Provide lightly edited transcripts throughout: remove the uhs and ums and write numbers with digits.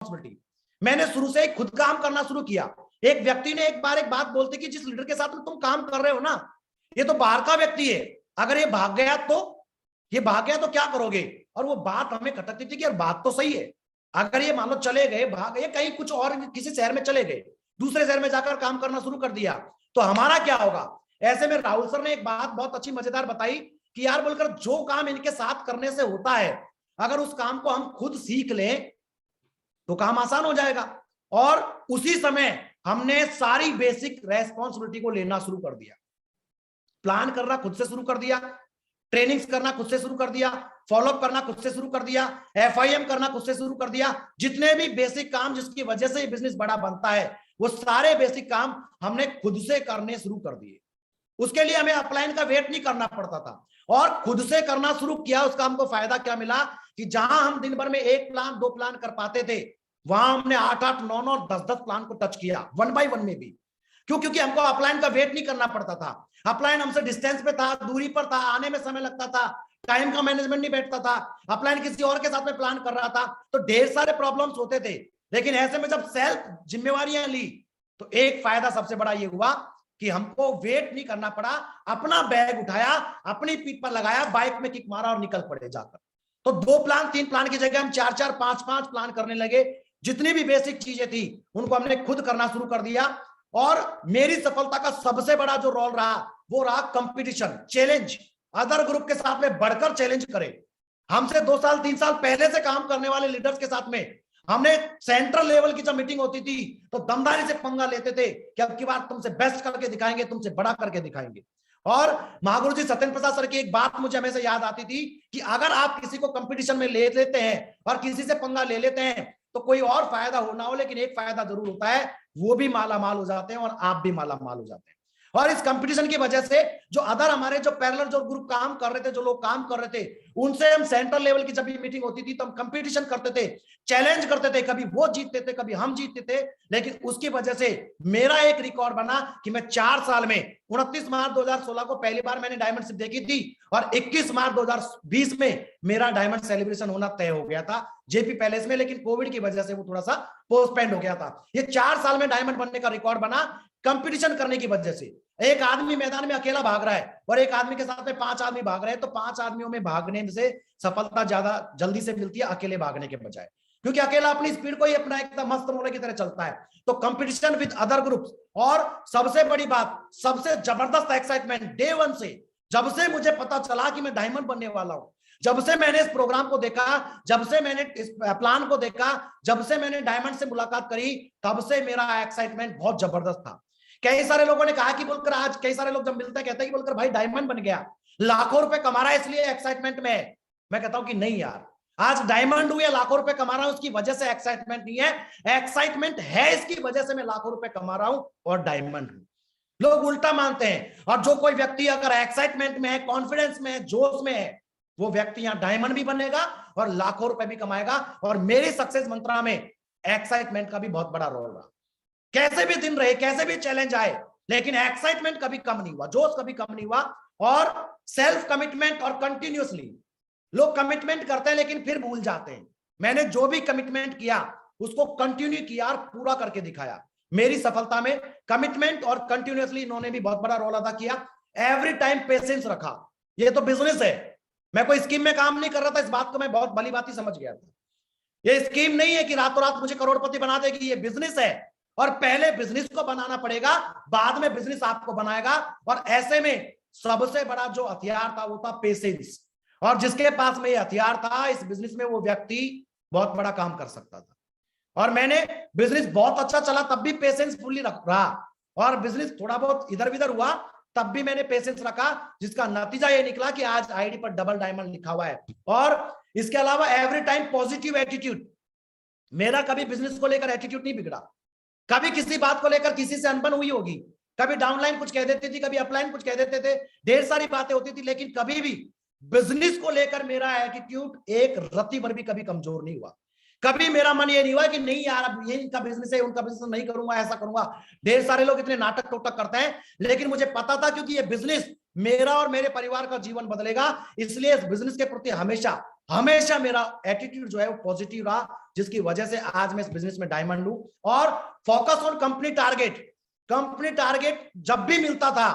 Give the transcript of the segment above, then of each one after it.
Responsibility. मैंने शुरू से ही खुद काम करना शुरू किया। एक व्यक्ति ने एक बार एक बात बोलती कि जिस लीडर के साथ में तुम काम कर रहे हो ना, ये तो बाहर का व्यक्ति है, अगर ये भाग गया तो क्या करोगे? और वो बात हमें खटकती थी कि यार बात तो सही है, अगर ये मान लो चले गए, भाग गए कहीं कुछ और किसी शहर में चले गए, दूसरे शहर में जाकर काम करना शुरू कर दिया, तो हमारा क्या होगा? ऐसे में राहुल सर ने एक बात बहुत अच्छी मजेदार बताई कि यार बोलकर जो काम इनके साथ करने से होता है, अगर उस काम को हम खुद सीख लें तो काम आसान हो जाएगा। और उसी समय हमने सारी बेसिक रेस्पॉन्सिबिलिटी को लेना शुरू कर दिया। प्लान करना खुद से शुरू कर दिया, ट्रेनिंग्स करना खुद से शुरू कर दिया, फॉलोअप करना खुद से शुरू कर दिया, FIM करना खुद से शुरू कर दिया। जितने भी बेसिक काम जिसकी वजह से ये बिजनेस बड़ा बनता है, वो सारे बेसिक काम हमने खुद से करने शुरू कर दिए। उसके लिए हमें अपलाइन का वेट नहीं करना पड़ता था, और खुद से करना शुरू किया। उसका हमको फायदा क्या मिला कि जहां हम दिन भर में 1 प्लान 2 प्लान कर पाते थे, वहां हमने 8-8 9-9 10-10 प्लान को टच किया, 1 बाय 1 में भी। क्यों? क्योंकि हमको अपलाइन का वेट नहीं करना पड़ता था। अपलाइन हमसे डिस्टेंस पे था, दूरी पर था, आने में समय लगता था, टाइम का मैनेजमेंट नहीं बैठता था, अपलाइन किसी और के साथ में प्लान कर रहा था, तो ढेर सारे प्रॉब्लम्स होते थे। लेकिन ऐसे में जब सेल्फ जिम्मेवारियां ली, तो एक फायदा सबसे बड़ा ये हुआ कि हमको वेट नहीं करना पड़ा, अपना बैग उठाया, अपनी पीठ पर लगाया, बाइक में किक मारा और निकल पड़े जाकर। तो 2 प्लान 3 प्लान की जगह हम 4-4 5-5 प्लान करने लगे। जितनी भी बेसिक चीजें थी उनको हमने खुद करना शुरू कर दिया। और मेरी सफलता का सबसे बड़ा जो रोल रहा वो रहा कंपटीशन, चैलेंज। अदर ग्रुप के साथ में बढ़कर चैलेंज करें। हमसे 2 साल 3 साल पहले से काम करने वाले लीडर्स के साथ में हमने सेंट्रल लेवल की जब मीटिंग होती थी तो दमदारी से पंगा लेते थे कि अब की बार तुमसे बेस्ट करके दिखाएंगे, तुमसे बड़ा करके दिखाएंगे। और महागुरु जी सत्येंद्र प्रसाद सर की एक बात मुझे हमेशा याद आती थी कि अगर आप किसी को कंपटीशन में ले लेते हैं और किसी से पंगा ले लेते हैं तो कोई और फायदा हो ना हो, लेकिन एक फायदा जरूर होता है, वो भी माला माल हो जाते हैं और आप भी माला माल हो जाते हैं। और इस कंपटीशन की वजह से जो अदर हमारे जो पैरेलल जो ग्रुप काम कर रहे थे, जो लोग काम कर रहे थे, उनसे हम सेंट्रल लेवल की जब भी मीटिंग होती थी तो हम कंपटीशन करते थे, चैलेंज करते थे, कभी वो जीतते थे कभी हम जीतते थे। लेकिन उसकी वजह से मेरा एक रिकॉर्ड बना कि मैं 4 साल में 29 मार्च 2016 को पहली बार मैंने डायमंड शिप देखी थी और 21 मार्च 2020 में मेरा डायमंड सेलिब्रेशन होना तय हो गया था जेपी पैलेस में, लेकिन कोविड की वजह से वो थोड़ा सा पोस्टपोन्ड हो गया था। ये 4 साल में डायमंड बनने का रिकॉर्ड बना कंपटीशन करने की वजह से। एक आदमी मैदान में अकेला भाग रहा है और एक आदमी के साथ में 5 आदमी भाग रहे हैं, तो 5 आदमियों में भागने से सफलता ज्यादा जल्दी से मिलती है अकेले भागने के बजाय, क्योंकि अकेला अपनी स्पीड को ही अपना एकदम मस्त मोड़े की तरह चलता है। तो कंपटीशन विद अदर ग्रुप्स, और सबसे बड़ी बात, सबसे जबरदस्त एक्साइटमेंट डे 1 से, जब से मुझे पता चला कि मैं डायमंड बनने वाला हूं, जब से मैंने इस प्रोग्राम को देखा, जब से मैंने इस प्लान को देखा, जब से मैंने डायमंड से मुलाकात करी, तब से मेरा एक्साइटमेंट बहुत जबरदस्त था। कई सारे लोगों ने कहा कि बोलकर, आज कई सारे लोग जब मिलते हैं कहते हैं कि बोलकर भाई डायमंड बन गया, लाखों रुपए कमा रहा है इसलिए एक्साइटमेंट में है। मैं कहता हूं कि नहीं यार, आज डायमंड हूं या लाखों रुपए कमा रहा हूं उसकी वजह से एक्साइटमेंट नहीं है, एक्साइटमेंट है इसकी वजह से मैं लाखों रुपए कमा रहा हूं और डायमंड हूं। लोग उल्टा मानते हैं, और जो कोई व्यक्ति अगर एक्साइटमेंट में है, कॉन्फिडेंस में है, जोश में है, वो व्यक्ति यहां डायमंड भी बनेगा और लाखों रुपए भी कमाएगा। और मेरी सक्सेस मंत्रा में एक्साइटमेंट का भी बहुत बड़ा रोल रहा। कैसे भी दिन रहे, कैसे भी चैलेंज आए, लेकिन एक्साइटमेंट कभी कम नहीं हुआ, जोश कभी कम नहीं हुआ। और सेल्फ कमिटमेंट और कंटिन्यूअसली, लोग कमिटमेंट करते हैं लेकिन फिर भूल जाते हैं। मैंने जो भी कमिटमेंट किया उसको कंटिन्यू किया और पूरा करके दिखाया। मेरी सफलता में कमिटमेंट और कंटिन्यूअसली इन्होंने भी बहुत बड़ा रोल अदा किया। एवरी टाइम पेशेंस रखा। ये तो बिजनेस है, मैं कोई स्कीम में काम नहीं कर रहा था, इस बात को मैं बहुत भली बात ही समझ गया था। ये स्कीम नहीं है कि रातों रात मुझे करोड़पति बना देगी, ये बिजनेस है और पहले बिजनेस को बनाना पड़ेगा, बाद में बिजनेस आपको बनाएगा। और ऐसे में सबसे बड़ा जो हथियार था वो था पेशेंस, और जिसके पास में ये हथियार था इस बिजनेस में, वो व्यक्ति बहुत बड़ा काम कर सकता था। और मैंने बिजनेस बहुत अच्छा चला तब भी पेशेंस फुल्ली रहा, और बिजनेस थोड़ा बहुत इधर उधर हुआ तब भी मैंने पेशेंस रखा, जिसका नतीजा ये निकला कि आज आईडी पर डबल डायमंड लिखा हुआ है। और इसके अलावा एवरी टाइम पॉजिटिव एटीट्यूड। मेरा कभी बिजनेस को लेकर एटीट्यूड नहीं बिगड़ा, कभी किसी बात को लेकर किसी से अनबन हुई होगी, कभी डाउनलाइन कुछ कह देती थी, कभी अपलाइन कुछ कह देते थे, ढेर सारी बातें होती थी, लेकिन कभी भी बिजनेस को लेकर मेरा एटीट्यूड एक रत्ती भर भी कभी कमजोर नहीं हुआ। कभी मेरा मन ये नहीं हुआ कि नहीं यार अब ये इनका बिजनेस है, उनका बिजनेस नहीं करूंगा, ऐसा करूंगा। ढेर सारे लोग इतने नाटक टोटक करते हैं, लेकिन मुझे पता था क्योंकि ये बिजनेस मेरा और मेरे परिवार का जीवन बदलेगा, इसलिए इस बिजनेस के प्रति हमेशा हमेशा मेरा एटीट्यूड जो है वो पॉजिटिव रहा, जिसकी वजह से आज मैं इस बिजनेस में डायमंड हूं। और focus on company target, company target जब भी मिलता था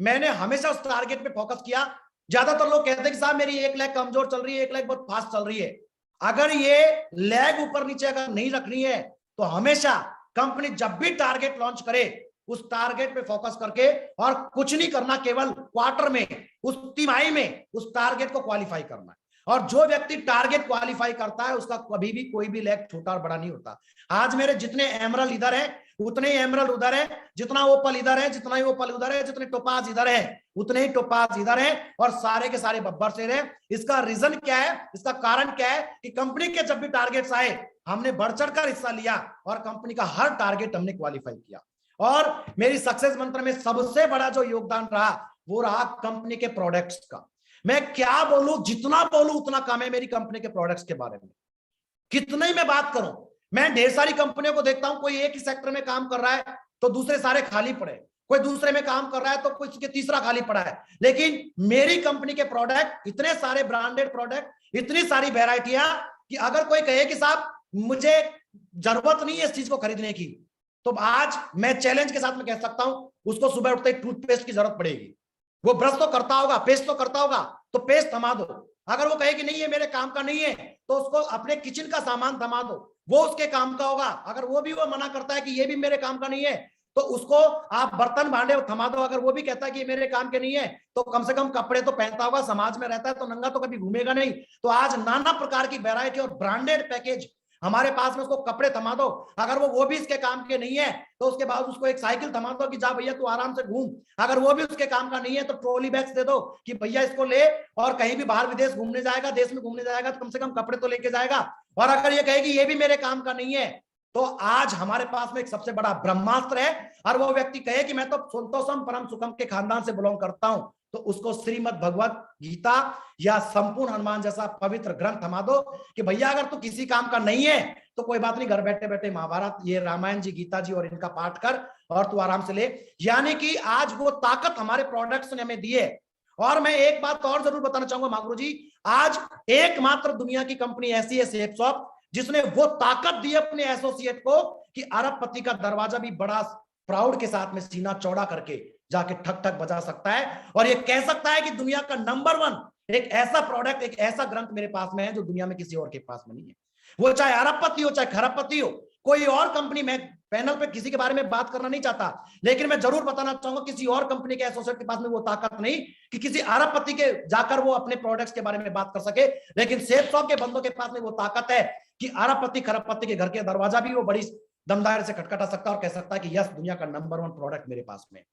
मैंने हमेशा उस टारगेट पे फोकस किया। ज्यादातर लोग कहते हैं कि साहब मेरी 1 लाख कमजोर चल रही है, 1 लाख बहुत फास्ट चल रही है। अगर ये लैग ऊपर नीचे अगर नहीं रखनी है तो हमेशा कंपनी जब भी टारगेट लॉन्च करे उस टारगेट पे फोकस करके, और कुछ नहीं करना, केवल क्वार्टर में, उस तिमाही में उस टारगेट को क्वालिफाई करना है। और जो व्यक्ति टारगेट क्वालिफाई करता है उसका कभी भी कोई भी लैग छोटा और बड़ा नहीं होता। आज मेरे जितने एमरल्ड इधर है उतने ही एमरल्ड उधर है, जितना ओपल इधर है जितना ही ओपल उधर है, जितने टोपाज इधर है उतने ही टोपाज इधर है, और सारे के सारे बब्बर शेर है। इसका रीजन क्या है, इसका कारण क्या है कि कंपनी के जब भी टारगेट्स आए हमने बढ़ चढ़कर हिस्सा लिया और कंपनी का हर टारगेट हमने क्वालिफाई किया। और मेरी सक्सेस मंत्र में सबसे बड़ा जो योगदान रहा वो रहा कंपनी के प्रोडक्ट्स का। मैं क्या बोलूं, जितना बोलूं उतना कम है मेरी कंपनी के प्रोडक्ट्स के बारे में। कितने ही मैं बात करूं, मैं ढेर सारी कंपनियों को देखता हूं, कोई एक ही सेक्टर में काम कर रहा है तो दूसरे सारे खाली पड़े, कोई दूसरे में काम कर रहा है तो कोई के तीसरा खाली पड़ा है। लेकिन मेरी कंपनी के प्रोडक्ट, इतने सारे ब्रांडेड प्रोडक्ट, इतनी सारी वेराइटियां कि अगर कोई कहे कि साहब मुझे जरूरत नहीं है इस चीज को खरीदने की, तो आज मैं चैलेंज के साथ में कह सकता हूं उसको सुबह उठते ही टूथपेस्ट की जरूरत पड़ेगी। वो ब्रश तो करता होगा, पेस्ट तो करता होगा, तो पेस्ट थमा दो। अगर वो कहे कि नहीं ये मेरे काम का नहीं है तो उसको अपने किचन का सामान थमा दो, वो उसके काम का होगा। अगर वो भी वो मना करता है कि ये भी मेरे काम का नहीं है तो उसको आप बर्तन भांडे थमा दो। अगर वो भी कहता है कि ये मेरे काम के नहीं है तो कम से कम कपड़े तो पहनता होगा, समाज में रहता है तो नंगा तो कभी घूमेगा नहीं। तो आज नाना प्रकार की वैरायटी और ब्रांडेड पैकेज हमारे पास में, उसको कपड़े थमा दो। अगर वो भी इसके काम के नहीं है तो उसके बाद उसको एक साइकिल थमा दो कि जा भैया तू आराम से घूम। अगर वो भी उसके काम का नहीं है तो ट्रॉली बैग्स दे दो कि भैया इसको ले, और कहीं भी बाहर विदेश घूमने जाएगा, देश में घूमने जाएगा तो कम से कम कपड़े तो लेके जाएगा। और अगर ये कहे कि ये भी मेरे काम का नहीं है तो आज हमारे पास में एक सबसे बड़ा ब्रह्मास्त्र है। और वो व्यक्ति कहे कि मैं तो संतोषम परम सुखम के खानदान से बिलोंग करता हूं, तो उसको श्रीमद् भगवत गीता या संपूर्ण हनुमान जैसा पवित्र ग्रंथ थमा दो कि भैया अगर तू किसी काम का नहीं है तो कोई बात नहीं, घर बैठे बैठे महाभारत, ये रामायण जी, गीता जी और इनका पाठ कर और तू आराम से ले। यानी कि आज वो ताकत हमारे प्रोडक्ट्स ने हमें दी है। और मैं एक बात और जरूर बताना चाहूंगा महागुरु जी, आज एकमात्र दुनिया की कंपनी ऐसी है शेपसॉफ्ट जिसने वो ताकत दी अपने एसोसिएट को कि अरबपति का दरवाजा भी बड़ा प्राउड के साथ में सीना चौड़ा करके जाके ठक ठक बजा सकता है और ये कह सकता है कि दुनिया का नंबर 1 एक ऐसा प्रोडक्ट, एक ऐसा ग्रंथ मेरे पास में है जो दुनिया में किसी और के पास में नहीं है। वो चाहे अरबपति हो चाहे खरबपति हो, कोई और कंपनी, मैं पैनल पे किसी के बारे में बात करना नहीं चाहता, लेकिन मैं जरूर बताना चाहूंगा किसी और कंपनी के एसोसिएट के पास में वो ताकत नहीं कि किसी अरबपति के जाकर वो अपने प्रोडक्ट्स के बारे में बात कर सके। लेकिन शेपसॉफ्ट के बंदों के पास में वो ताकत है कि अरबपति खरबपति के घर के दरवाजा भी वो बड़ी दमदार से खटखटा सकता है और कह सकता है कि यस, दुनिया का नंबर 1 प्रोडक्ट मेरे पास में।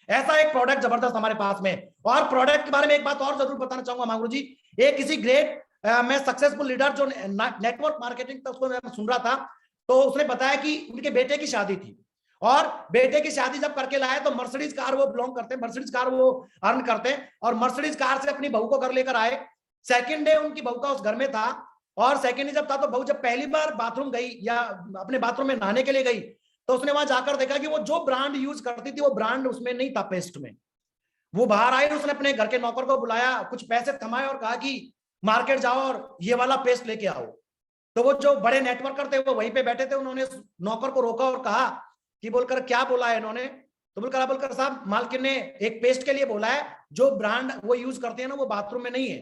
ऐसा एक प्रोडक्ट जबरदस्त हमारे पास में। और प्रोडक्ट के बारे में एक बात और जरूर बताना चाहूंगा महागुरु जी, एक किसी ग्रेट मैं सक्सेसफुल लीडर जो नेटवर्क मार्केटिंग था उसको मैं सुन रहा था, तो उसने बताया कि उनके बेटे की शादी थी और बेटे की शादी जब करके लाए तो मर्सिडीज कार वो बिलोंग करते हैं, मर्सिडीज कार वो अर्न करते हैं और मर्सिडीज कार से अपनी बहू को घर लेकर आए। सेकंड डे उनकी बहू का उस घर में था और सेकंड डे जब था तो बहू जब पहली बार बाथरूम गई या अपने बाथरूम में नहाने के लिए गई तो उसने वहां जाकर देखा कि वो जो ब्रांड यूज करती थी वो ब्रांड उसमें नहीं था, पेस्ट में। वो बाहर आई, उसने अपने घर के नौकर को बुलाया, कुछ पैसे थमाए और कहा कि मार्केट जाओ और ये वाला पेस्ट लेके आओ। तो वो जो बड़े नेटवर्कर थे वो वहीं पे बैठे थे, उन्होंने नौकर को रोका और कहा कि बोलकर क्या बोला है इन्होंने, तो बोलकर साहब मालकिन ने एक पेस्ट के लिए बोला है जो ब्रांड वो यूज करते हैं ना वो बाथरूम में नहीं है।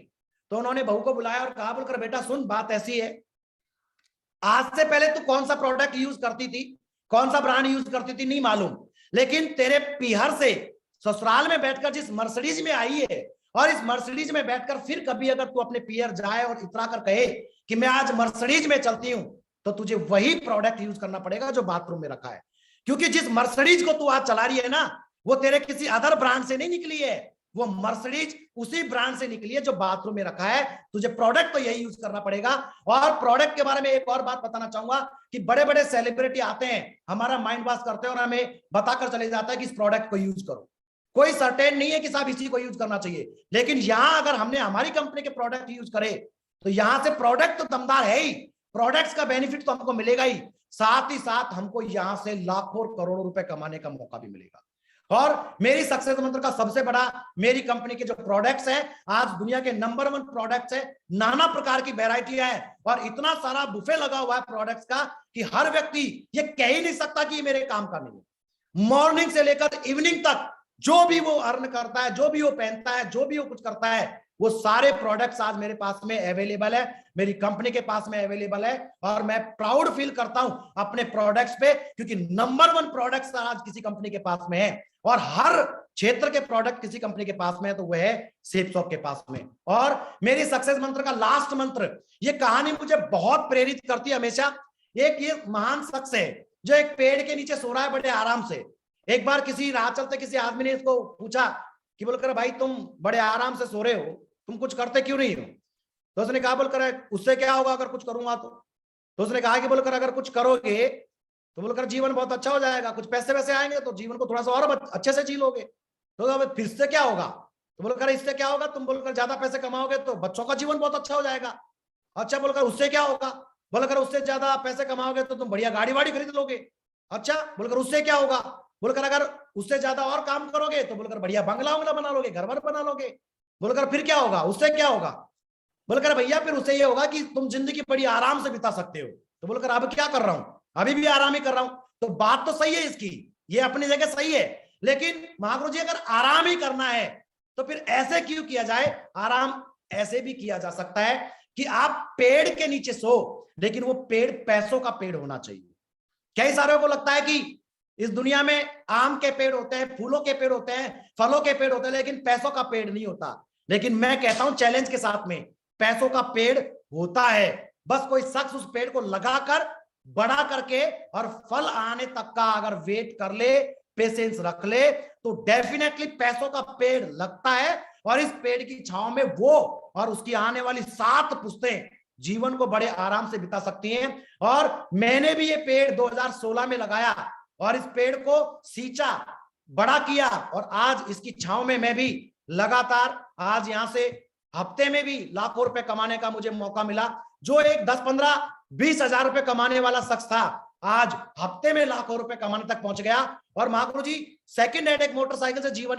तो उन्होंने बहू को बुलाया और कहा बोलकर बेटा सुन, बात ऐसी है, आज से पहले तू कौन सा प्रोडक्ट यूज करती थी, कौन सा ब्रांड यूज करती थी नहीं मालूम, लेकिन तेरे पीहर से ससुराल में बैठकर जिस मर्सिडीज में आई है और इस मर्सिडीज में बैठकर फिर कभी अगर तू अपने पीहर जाए और इतरा कर कहे कि मैं आज मर्सिडीज में चलती हूं तो तुझे वही प्रोडक्ट यूज करना पड़ेगा जो बाथरूम में रखा है। क्योंकि जिस मर्सिडीज को तू आज चला रही है ना वो तेरे किसी अदर ब्रांड से नहीं निकली है, वो मर्सिडीज उसी ब्रांड से निकली है जो बाथरूम में रखा है। तुझे प्रोडक्ट तो यही यूज करना पड़ेगा। और प्रोडक्ट के बारे में एक और बात बताना चाहूंगा कि बड़े बड़े सेलिब्रिटी आते हैं, हमारा माइंड वॉश करते हैं और हमें बताकर चले जाता है कि इस प्रोडक्ट को यूज करो। कोई सर्टेन नहीं है कि साहब इसी को यूज करना चाहिए, लेकिन यहां अगर हमने हमारी कंपनी के प्रोडक्ट यूज करे तो यहां से प्रोडक्ट तो दमदार है ही, प्रोडक्ट्स का बेनिफिट तो हमको मिलेगा ही, साथ ही साथ हमको यहां से लाखों और करोड़ों रुपए कमाने का मौका भी मिलेगा। और मेरी सक्सेस मंत्र का सबसे बड़ा, मेरी कंपनी के जो प्रोडक्ट्स हैं, आज दुनिया के नंबर 1 प्रोडक्ट्स है, नाना प्रकार की वेराइटियां है और इतना सारा बुफे लगा हुआ है प्रोडक्ट्स का कि हर व्यक्ति ये कह ही नहीं सकता कि ये मेरे काम का नहीं है। मॉर्निंग से लेकर इवनिंग तक जो भी वो अर्न करता है, जो भी वो पहनता है, जो भी वो कुछ करता है, वो सारे प्रोडक्ट्स आज मेरे पास में अवेलेबल है, मेरी कंपनी के पास में अवेलेबल है। और मैं प्राउड फील करता हूं अपने प्रोडक्ट्स पे, क्योंकि नंबर 1 प्रोडक्ट्स आज किसी कंपनी के पास में है और हर क्षेत्र के प्रोडक्ट किसी कंपनी के पास में है तो वह है सेफसॉफ्ट के पास में। और मेरी सक्सेस मंत्र का लास्ट मंत्र, ये कहानी मुझे बहुत प्रेरित करती है हमेशा। एक ये महान शख्स है जो एक पेड़ के नीचे सो रहा है बड़े आराम से। एक बार किसी राह चलते किसी आदमी ने इसको पूछा कि बोलकर भाई तुम बड़े आराम से सो रहे हो, तुम कुछ करते क्यों नहीं हो? तो उसने कहा बोलकर उससे क्या होगा अगर कुछ करूंगा तो उसने कहा कि बोलकर अगर कुछ करोगे तो बोलकर जीवन बहुत अच्छा हो जाएगा, कुछ पैसे वैसे आएंगे तो जीवन को थोड़ा सा और अच्छे से जी लोगे। तो फिर से क्या होगा? तो बोलकर इससे क्या होगा, तुम बोलकर ज्यादा पैसे कमाओगे तो बच्चों का जीवन बहुत अच्छा हो जाएगा। अच्छा बोलकर उससे क्या होगा? बोलकर उससे ज्यादा पैसे कमाओगे तो तुम बढ़िया गाड़ी वाड़ी खरीद लोगे। अच्छा बोलकर उससे क्या होगा? बोलकर अगर उससे ज्यादा और काम करोगे तो बोलकर बढ़िया बंगला उंगला बना लोगे, घर वर बना लोगे। बोलकर फिर क्या होगा? उससे क्या होगा? बोलकर भैया फिर उससे ये होगा कि तुम जिंदगी बड़ी आराम से बिता सकते हो। तो बोलकर अब क्या कर रहा हूं? अभी भी आराम ही कर रहा हूं। तो बात तो सही है इसकी, ये अपनी जगह सही है, लेकिन महागुरु जी अगर आराम ही करना है तो फिर ऐसे क्यों किया जाए? आराम ऐसे भी किया जा सकता है कि आप पेड़ के नीचे सो, लेकिन वो पेड़ पैसों का पेड़ होना चाहिए। कई सारों को लगता है कि इस दुनिया में आम के पेड़ होते हैं, फूलों के पेड़ होते हैं, फलों के पेड़ होते हैं, लेकिन पैसों का पेड़ नहीं होता। लेकिन मैं कहता हूं चैलेंज के साथ में, पैसों का पेड़ होता है। बस कोई शख्स उस पेड़ को लगाकर बड़ा करके और फल आने तक का अगर वेट कर ले, पेशेंस रख ले, तो डेफिनेटली पैसों का पेड़ लगता है। और इस पेड़ की छांव में वो और उसकी आने वाली 7 पुश्तें जीवन को बड़े आराम से बिता सकती हैं। और मैंने भी ये पेड़ 2016 में लगाया और इस पेड़ को सींचा, बड़ा किया और आज इसकी छांव में मैं भी लगातार आज यहां से हफ्ते में भी लाखों रुपए कमाने का मुझे मौका मिला। जो एक 10, 15, 20 हजार रुपए कमाने वाला शख्स था, आज हफ्ते में लाखों रुपए कमाने तक पहुंच गया। और महागुरु जी सेकंड हैंड एक मोटरसाइकिल से जीवन